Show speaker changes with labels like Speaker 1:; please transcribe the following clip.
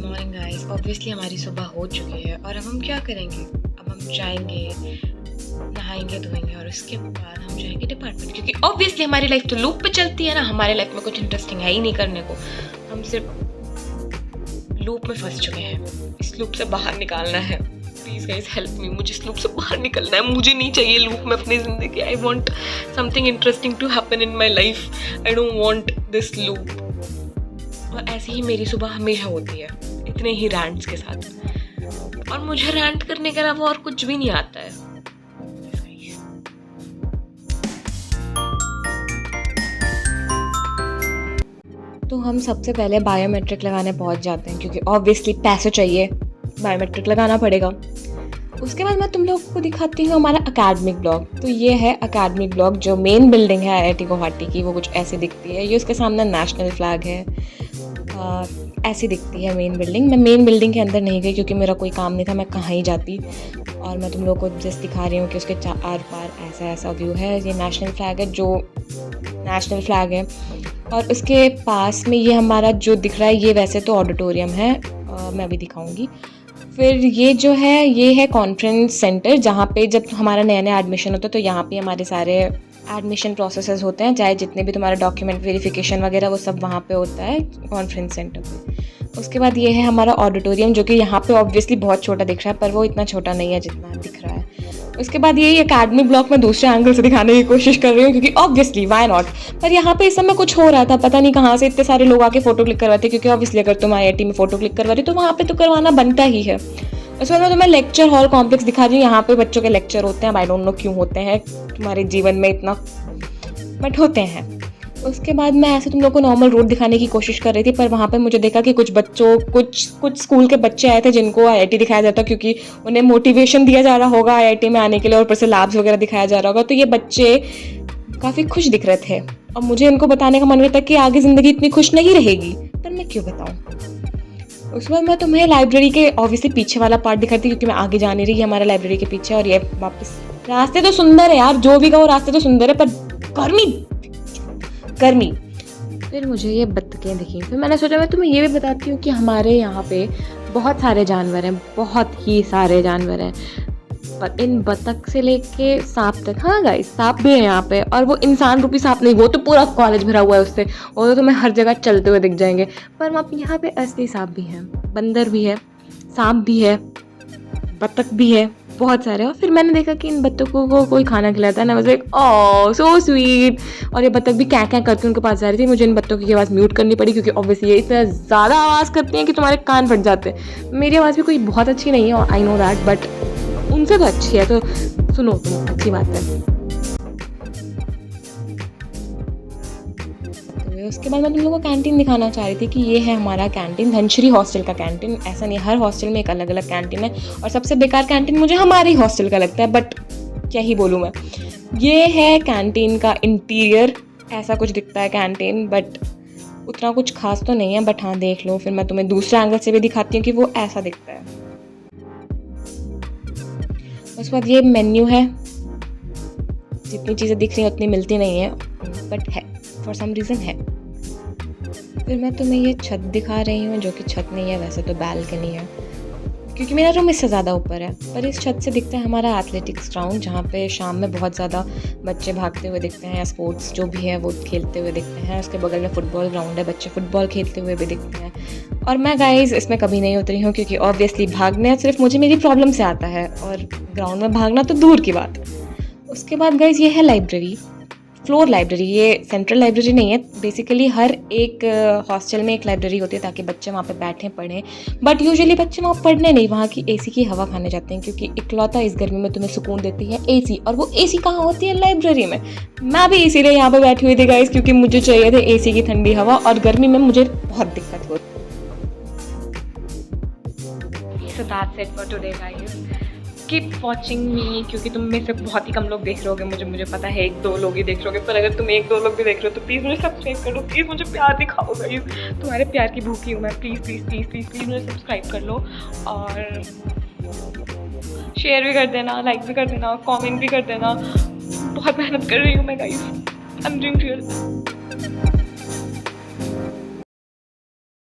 Speaker 1: Morning guys. Obviously हमारी सुबह हो चुकी है और अब हम क्या करेंगे? अब हम जाएंगे, नहाएंगे धोएंगे और उसके बाद हम जाएंगे डिपार्टमेंट, क्योंकि ऑब्वियसली हमारी लाइफ तो लूप पे चलती है ना। हमारे लाइफ में कुछ इंटरेस्टिंग है ही नहीं करने को। हम सिर्फ लूप में फंस चुके हैं। इस लूप से बाहर निकालना है। Please guys help me. मुझे इस लूप से बाहर निकलना है। मुझे नहीं चाहिए लूप में अपनी ज़िंदगी। I want something interesting to happen in my life. I don't want this loop. और ऐसी ही मेरी सुबह हमेशा होती है, इतने ही रैंट्स के साथ। और मुझे रैंट करने के अलावा और कुछ भी नहीं आता है। तो हम सबसे पहले बायोमेट्रिक लगाने पहुंच जाते हैं, क्योंकि ऑब्वियसली पैसे चाहिए, बायोमेट्रिक लगाना पड़ेगा। उसके बाद मैं तुम लोगों को दिखाती हूँ हमारा अकेडमिक ब्लॉक। तो ये है अकेडमिक ब्लॉक, जो मेन बिल्डिंग है IIT गुवाहाटी की, वो कुछ ऐसी दिखती है। ये उसके सामने नेशनल फ्लैग है। ऐसी दिखती है मेन बिल्डिंग। मैं मेन बिल्डिंग के अंदर नहीं गई क्योंकि मेरा कोई काम नहीं था, मैं कहाँ ही जाती। और मैं तुम लोगों को जस्ट दिखा रही हूँ कि उसके आर पार ऐसा व्यू है। ये नेशनल फ्लैग है, जो नेशनल फ्लैग है। और उसके पास में ये हमारा जो दिख रहा है, ये वैसे तो ऑडिटोरियम है, मैं अभी दिखाऊंगी। फिर ये जो है, ये है कॉन्फ्रेंस सेंटर, जहाँ पे जब हमारा नया एडमिशन होता है तो यहाँ पे हमारे सारे एडमिशन प्रोसेसेस होते हैं। चाहे जितने भी तुम्हारा डॉक्यूमेंट वेरिफिकेशन वगैरह, वो सब वहाँ पे होता है कॉन्फ्रेंस सेंटर पे। उसके बाद ये है हमारा ऑडिटोरियम, जो कि यहाँ पे ऑब्वियसली बहुत छोटा दिख रहा है, पर वो इतना छोटा नहीं है जितना दिख रहा है। उसके बाद ये एकेडमिक ब्लॉक में दूसरे एंगल से दिखाने की कोशिश कर रही हूँ, क्योंकि ऑब्वियसली वाई नॉट। पर यहाँ पे इस समय कुछ हो रहा था, पता नहीं कहाँ से इतने सारे लोग आके फोटो क्लिक करवाते, क्योंकि ऑब्वियसली अगर तुम IIT में फोटो क्लिक करवा रही तो वहाँ पे तो करवाना बनता ही है। उसके बाद मैं तुम्हें लेक्चर हॉल कॉम्प्लेक्स दिखा रही हूँ। यहाँ पे बच्चों के लेक्चर होते हैं। आई डोंट नो क्यों होते हैं तुम्हारे जीवन में इतना, बट होते हैं। उसके बाद मैं ऐसे तुम लोग को नॉर्मल रोड दिखाने की कोशिश कर रही थी, पर वहाँ पे मुझे देखा कि कुछ बच्चों कुछ स्कूल के बच्चे आए थे जिनको IIT दिखाया जाता, क्योंकि उन्हें मोटिवेशन दिया जा रहा होगा IIT में आने के लिए, और ऊपर से लैब्स वगैरह दिखाया जा रहा होगा। तो ये बच्चे काफ़ी खुश दिख रहे थे और मुझे इनको बताने का मन हुआ था कि आगे ज़िंदगी इतनी खुश नहीं रहेगी, पर मैं क्यों बताऊँ। उसके बाद मैं तुम्हें लाइब्रेरी के ऑब्वियसली पीछे वाला पार्ट दिखाती, क्योंकि मैं आगे जा नहीं रही। हमारा लाइब्रेरी के पीछे, और ये वापस रास्ते तो सुंदर है यार, जो भी कहो रास्ते तो सुंदर है, पर गर्मी। फिर मुझे ये बत्तखें दिखी। फिर मैंने सोचा मैं तुम्हें ये भी बताती हूँ कि हमारे यहाँ पे बहुत सारे जानवर हैं, बहुत ही सारे जानवर हैं। पर इन बत्तख से लेके सांप तक, हाँ गाइस सांप भी है यहाँ पे। और वो इंसान रूपी सांप नहीं, वो तो पूरा कॉलेज भरा हुआ है उससे, वो तो तुम्हें हर जगह चलते हुए दिख जाएंगे। पर वहाँ यहाँ पे असली सांप भी हैं, बंदर भी है, सांप भी है, बत्तख भी है, बहुत सारे। और फिर मैंने देखा कि इन बत्तखों को कोई खाना खिलाता है ना, मुझे ओह सो स्वीट। और ये बत्तख भी क्या करके उनके पास जा रही थी। मुझे इन बत्तखों की आवाज़ म्यूट करनी पड़ी, क्योंकि ऑब्वियसली ये इतना ज़्यादा आवाज़ करती हैं कि तुम्हारे कान फट जाते हैं। मेरी आवाज़ भी कोई बहुत अच्छी नहीं है, आई नो दैट, बट उनसे तो अच्छी है, तो सुनो तुम, अच्छी बात है। उसके बाद मैं तुम लोगों को कैंटीन दिखाना चाह रही थी कि ये है हमारा कैंटीन, धनश्री हॉस्टल का कैंटीन। ऐसा नहीं, हर हॉस्टल में एक अलग अलग कैंटीन है, और सबसे बेकार कैंटीन मुझे हमारे हॉस्टल का लगता है, बट क्या ही बोलूँ मैं। ये है कैंटीन का इंटीरियर, ऐसा कुछ दिखता है कैंटीन, बट उतना कुछ खास तो नहीं है, बट हाँ देख लो। फिर मैं तुम्हें दूसरे एंगल से भी दिखाती हूँ कि वो ऐसा दिखता है। उसके बाद ये मेन्यू है। जितनी चीज़ें दिख रही हैं उतनी मिलती नहीं है, बट है, फॉर सम रीज़न है। फिर मैं तुम्हें ये छत दिखा रही हूँ, जो कि छत नहीं है, वैसे तो बैल्कनी है, क्योंकि मेरा रूम इससे ज़्यादा ऊपर है। पर इस छत से दिखता है हमारा एथलेटिक्स ग्राउंड, जहाँ पे शाम में बहुत ज़्यादा बच्चे भागते हुए दिखते हैं, या स्पोर्ट्स जो भी है वो खेलते हुए दिखते हैं। उसके बगल में फुटबॉल ग्राउंड है, बच्चे फुटबॉल खेलते हुए भी दिखते हैं। और मैं गाइज इसमें कभी नहीं उतरी हूँ, क्योंकि ऑब्वियसली भागना सिर्फ मुझे मेरी प्रॉब्लम से आता है, और ग्राउंड में भागना तो दूर की बात है। उसके बाद गाइज ये है लाइब्रेरी, फ्लोर लाइब्रेरी। ये सेंट्रल लाइब्रेरी नहीं है, बेसिकली हर एक हॉस्टल में एक लाइब्रेरी होती है, ताकि बच्चे वहाँ पे बैठें पढ़ें। बट यूजुअली बच्चे वहाँ पढ़ने नहीं, वहाँ की AC की हवा खाने जाते हैं, क्योंकि इकलौता इस गर्मी में तुम्हें सुकून देती है AC। और वो AC कहाँ होती है? लाइब्रेरी में। मैं भी इसीलिए यहाँ पे बैठी हुई थी गाइस, क्योंकि मुझे चाहिए थे AC की ठंडी हवा, और गर्मी में मुझे बहुत दिक्कत होती। So that's it for today guys. Keep watching मी, क्योंकि तुम में से बहुत ही कम लोग देख रहे होगे, मुझे पता है 1-2 लोग ही देख रहे होगे, पर अगर तुम 1-2 लोग भी देख रहे हो तो प्लीज़ मुझे सब्सक्राइब कर लो, प्लीज़ मुझे प्यार दिखाओ गाइस, तुम्हारे प्यार की भूखी हूँ मैं। Please please please please please मुझे सब्सक्राइब कर लो, और शेयर भी कर देना, लाइक भी कर देना, कमेंट भी कर देना। बहुत मेहनत कर रही हूँ मैं guys, I am doing real.